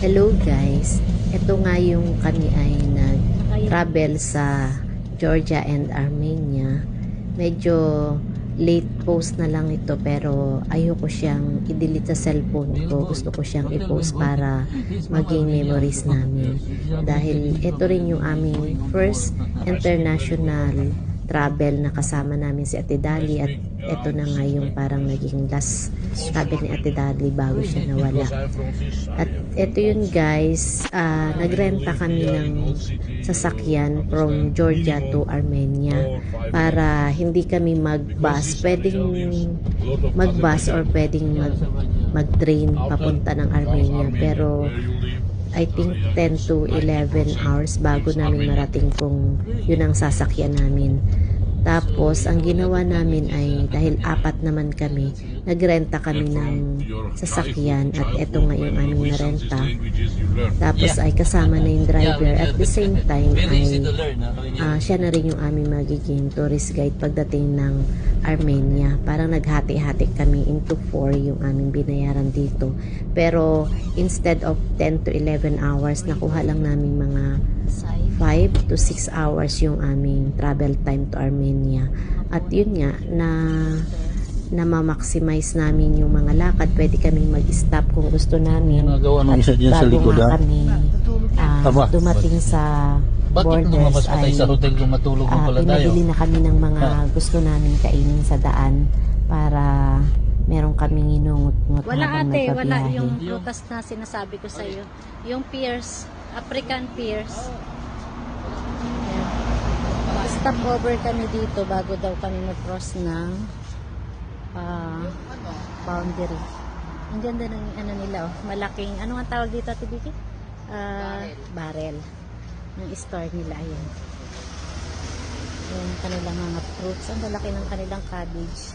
Hello guys, ito nga yung kami ay nag-travel sa Georgia and Armenia. Medyo late post na lang ito pero ayoko siyang i-delete sa cellphone ko. Gusto ko siyang i-post para maging memories namin. Dahil ito rin yung aming first international travel na kasama namin si Ate Dali at ito na nga yung parang naging last travel ni Ate Dali bago siya nawala. At ito yun guys, nagrenta kami ng sasakyan from Georgia to Armenia para hindi kami mag-bus. Pwedeng mag-bus or pwedeng mag-train papunta ng Armenia pero I think 10 to 11 hours bago namin marating kung yun ang sasakyan namin. Tapos, ang ginawa namin ay, dahil apat naman kami, nagrenta kami ng sasakyan at eto nga yung aming narenta. Tapos ay kasama na yung driver. At the same time ay siya na rin yung aming magiging tourist guide pagdating ng Armenia. Parang naghati-hati kami into 4 yung aming binayaran dito. Pero instead of 10 to 11 hours, nakuha lang namin mga 5 to 6 hours yung aming travel time to Armenia. At yun nga, na ma-maximize namin yung mga lakad. Pwede kaming mag-stop kung gusto namin. Nagawa ng isa dyan sa likod, ha? Kami dumating sa borders ay sa hotel kung matulog mo pala tayo? pinabili na kami ng mga gusto namin kainin sa daan para meron kaming inungot-ngot Wala habang ate, wala nagbabiyahe. yung prutas na sinasabi ko sa iyo. Yung pears, African pears. Yan. Stop over kami dito bago daw kami mag-cross ng boundary. Ang ganda ng ano nila, oh, malaking, ano nga tawag dito Ate Vicky? Barrel. Ng store nila, ayan. Yung kanilang mga fruits, ang lalaki ng kanilang cabbage,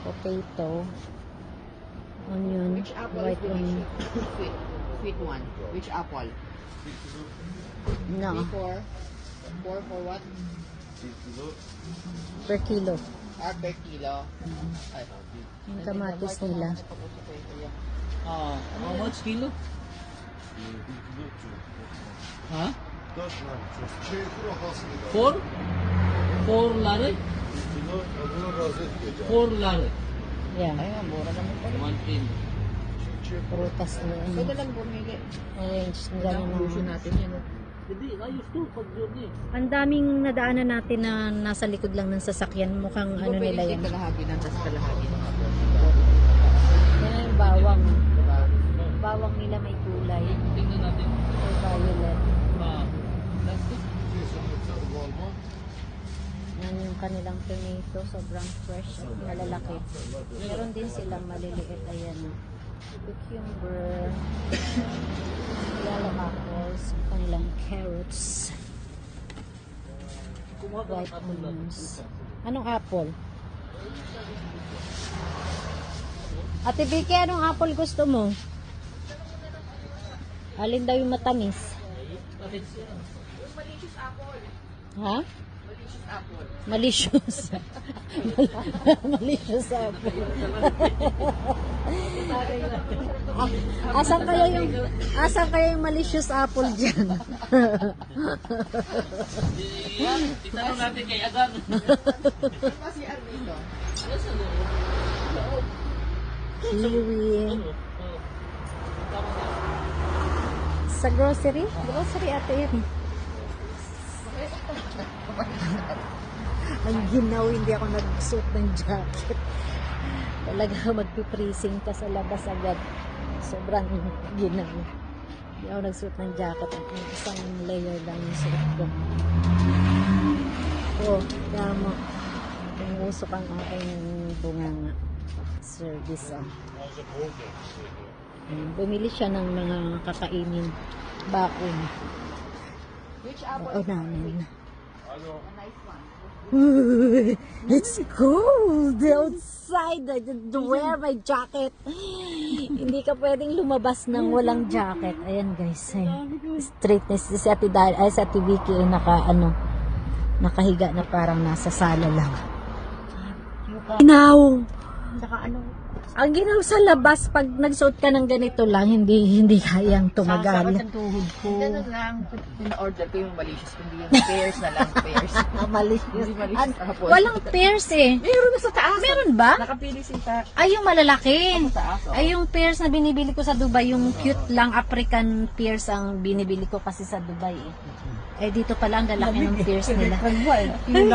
potato, onion, white onion. Sweet one. Which apple? No, Four. Four for what? per kilo. Per kilo. Ay. Yung kamatis nila. How much kilo? Ha? 4? 4 lare? 4 lare. Yeah, Ay, mura naman pala. 1 kilo. prutas nila. Pwede lang bumili. Orange nila na Luso natin yan. Hindi, ayos to pag journey. Ang daming nadaanan natin na nasa likod lang ng sasakyan. Mukhang ano nila yan. Kalahagi ng tas kalahagi ng apple. Yan yung bawang. Bawang nila may kulay. Tingnan natin. May violet. Plastic. Yan yung kanilang tomato. Sobrang fresh at malalaki. Meron din silang maliliit. Ayan. Cucumber. Yellow apples. Kanilang carrots. White onions. Anong apple? Ate Vicky, anong apple gusto mo? Alin daw yung matamis? Ha? Malicious. Malicious apple. Asan kaya yung malicious apple diyan? Itanong natin kay Agan. Kasi Armito. Kiwi. Sa grocery? Grocery ate yun. Ang ginaw, hindi ako nagsuot ng jacket. Talaga magpiprising ka sa labas agad. Sobrang ginaw. Hindi ako nagsuot ng jacket. Ang isang layer lang yung suot ko. Kaya mo. Pangusok ang aking bunganga. Service. Bumili siya ng mga kakainin. Baon. Which apple? Oo namin. A nice one. It's cold outside. I didn't wear my jacket. Hindi ka pwedeng lumabas ng walang jacket. Ayan guys. Straightness. Si Ate Dali, ay si Ate Vicky ay nakahiga na parang nasa sala lang. Inaw! Saka ano, Ang ginawa sa labas, pag nagsuot ka ng ganito lang, hindi kayang tumagal. Sasakit ang tuhod ko. Ganun lang. Pina-order ko yung malicious. Kundi yung pairs na lang. Pairs. Malicious. Hindi malicious tapos. Walang pairs eh. Meron na sa taas. Meron ba? Nakapili sita. Ay, yung malalaki. Sa taas. Oh. Ay, yung pears na binibili ko sa Dubai, yung cute lang African pears ang binibili ko kasi sa Dubai eh. Eh, dito pala ang lalaki ng pears nila. Ay,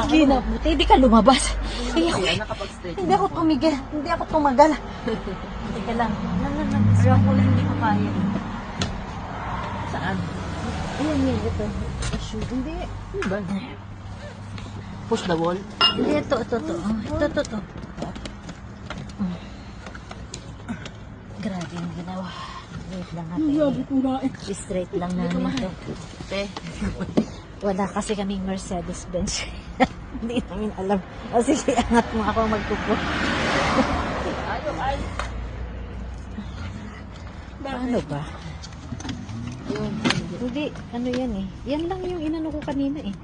ginabuti. Hindi ka lumabas. Ay, ako eh. Nakapag-stretch. Hindi ako tumigil. Hindi ako tumagal. Hindi ka lang. Ayaw ko lang, hindi ko kaya. Saan? Ayan yun, ito. Issue. Hindi. Ano ba? Push the wall. Hindi, ito. Ito. Grabe yung ginawa. Wait lang natin. Straight lang namin ito. Te. Wala kasi kaming Mercedes-Benz. Hindi namin alam. O sige, angat mo ako magkupo. Paano ba? Hindi, ano yan eh. Yan lang yung inano ko kanina eh.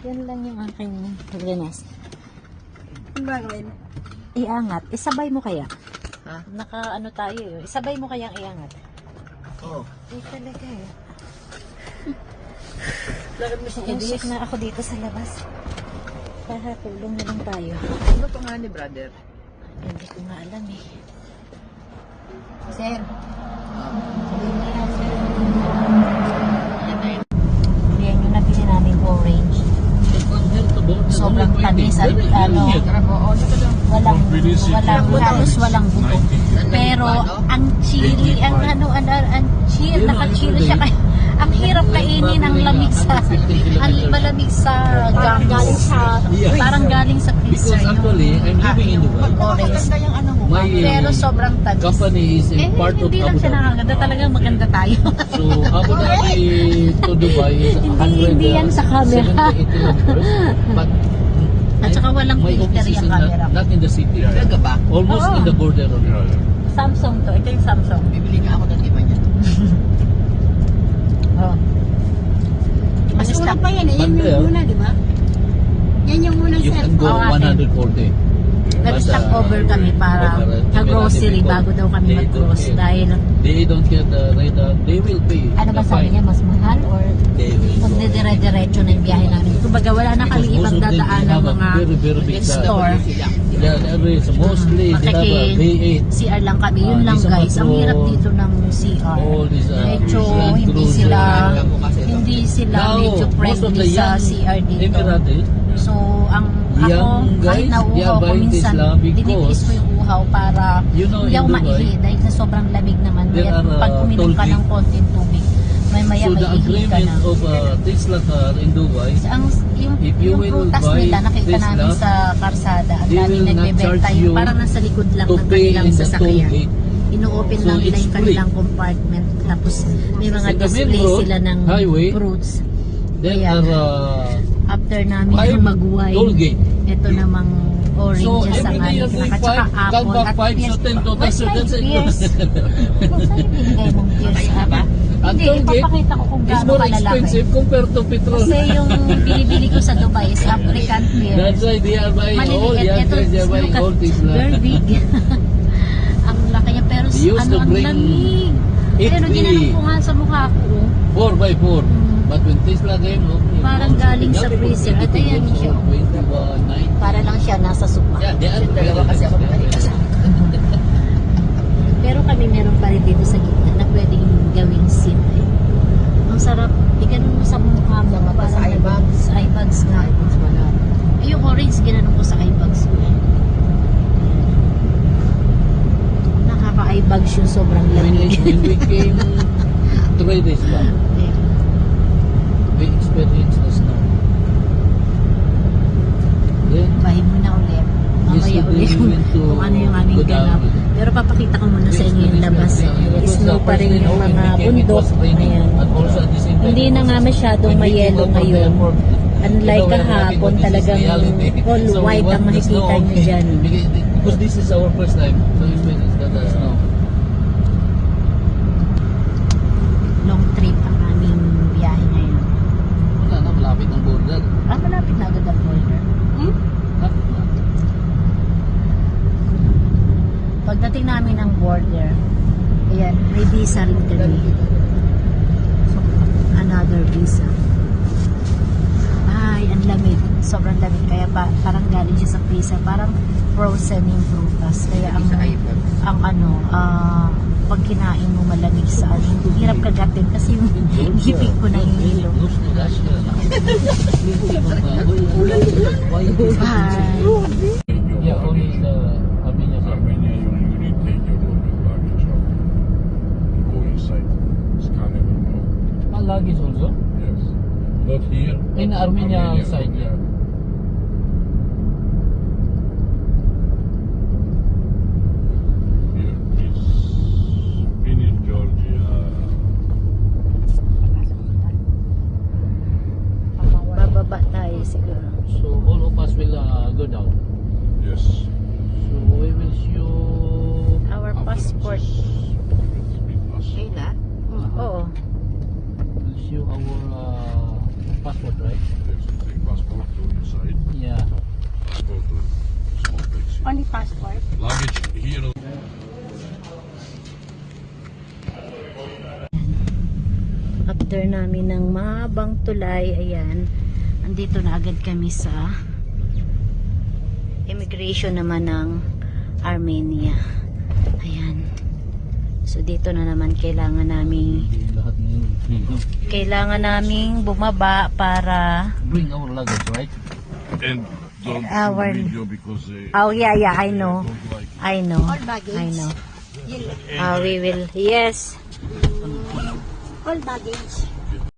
Yan lang yung aking renas. Ang gagawin? Iangat. Isabay mo kaya? Ha? Naka ano tayo eh. Isabay mo kayang iangat. Oo. Eh talaga eh. Lakad mo sa Usik na ako dito sa labas. Para tulong na lang tayo. Ano pa nga ni brother? Hindi ko nga alam eh. Sir. Yan yung nabili namin orange. Sobrang tamis at ano, walang halos walang buto. Pero ang chili, ang naka-chili siya kaya ang hirap kainin ang lamig sa malamig sa galing sa parang galing sa freezer Because actually, I'm living in Dubai. orange. Maganda yung ano mo. My Pero sobrang tamis. company is in part of Hindi lang Abu siya Dhabi. nakaganda, talagang maganda tayo. So Abu Dhabi to Dubai is 100, Hindi yan sa camera. 70 kilometers. But At saka walang my filter office is yung camera. not in the city. Talaga ba? Almost Oo. in the border of Samsung to. Ito yung Samsung. Bibili nga ako ng iba niya. Oh. Mas una pa yan eh. Yan Monday, yung muna, di ba? Yan yung muna You can go Oo, ate. 140. Nag-stop over kami para nag-grocery bago daw kami mag-cross dahil They don't get the radar. They will pay. ano ba the sabi fine. niya, mas mahal or They will. pag dire-diretso na yung biyahe namin. Kumbaga wala na kami Because most ibang of them, they dadaan ng have a mga very, very big store. Yeah, there is mostly they have a Makikin. V8. CR lang kami. Yun lang Isa guys. Ang Metro, hirap dito ng CR. All these Medyo Land hindi Cruiser. sila Now, medyo most of the friendly sa young CR dito. Emirati, So, ang ako, Young kahit guys, they nauuhaw are ko buying this minsan, lang because, dinitiis ko yung uhaw para you know, hindi in ako Dubai, maihi dahil sa sobrang lamig naman. there Kaya are, pag uminom ka toll ng konting tubig, may maya so the may ihi ka agreement na. of Tesla car in Dubai, Yung if you will prutas buy nila, nakita Tesla, namin sa karsada. Ang they daming will not nagbebenta charge yung you parang nasa likod lang to ng pay kanilang in the toll sasakyan. gate. Ino-open So, lang nila it's yung kanilang compartment. Tapos may mga In the main display road, sila ng highway, fruits. There Ayan. are After namin 5 mag-wine, toll gate. ito namang oranges So ang every day ating you're doing kinakain. Tsaka 5, come apple back at 5 pears. to 10 to Wait, 10. That's it. pears. Saan yung binigay mong pears? Ang Hindi, toll gate ipapakita ko kung is gaano more kalalaki. expensive compared to petrol. Kasi yung binibili ko sa Dubai is African pears. That's why they are buying all Maliliit. young Ito, guys, they are buying look all at, Tesla. very big. Ang laki niya, pero They used ano, to ang bring lamig. 8 Pero ginanong ko nga sa mukha ko. 4x4. But when Tesla came, Parang galing sa freezer. Ito yan siya. 21.9. Para lang siya nasa sopa. Yeah, they are Dalawa kasi ako pinalikas. Pero kami meron pa rin dito sa gitna na pwedeng gawing seat. Eh. Ang sarap. Iganun mo sa mukha mo. Sa eye bags. Sa eye bags na. Ay, yung orange, ginanong ko sa eye bags ko. Nakaka-eye bags yung sobrang lamig. When we came 3 days back, Eh, we experienced the snow. Then, Bahin mo na ulit. Mamaya yesterday ulit we went to kung ano yung aming ganap. Godawi. Pero papakita ko muna sa inyo yung labas. Snow pa rin yung mga bundok. Ayan. Hindi na nga masyadong mayelo ngayon. Unlike kahapon, talagang all white ang makikita nyo dyan. Because this is our first time, so we experienced the snow. Long trip ang aming biyahe ngayon. Wala na, malapit ang border. Malapit na agad ang border. Malapit na. Pagdating namin order. Ayan, may visa rin kami. Another visa. Ay, ang lamig. Sobrang lamig. Kaya parang galing siya sa visa. Parang frozen yung prutas. Kaya ang pag kinain mo malamig sa ano, hirap kagatin kasi yung ngipin ko nahihilo. Bye. Yeah, only the Armenia side. Armenia, you need take your own luggage out. Go inside. Scan it. No? Luggage also? Yes. Not here. In but Armenia side, yeah. Here is finish Georgia. Bababa tayo siguro. So all of us will go down. Yes. So we will show Our passport. With us. Oo. we'll show our passport, right? Yes, you take passport to inside. Yeah. Passport to small bags. Only passport. Luggage here. After namin ng mahabang tulay, ayan, andito na agad kami sa immigration naman ng Armenia. Ayan. So dito na naman kailangan naming bumaba para Bring our luggage, right? And don't Our- shoot video because oh yeah, I know. don't like I know. All baggage. I know. We will, yes. All baggage.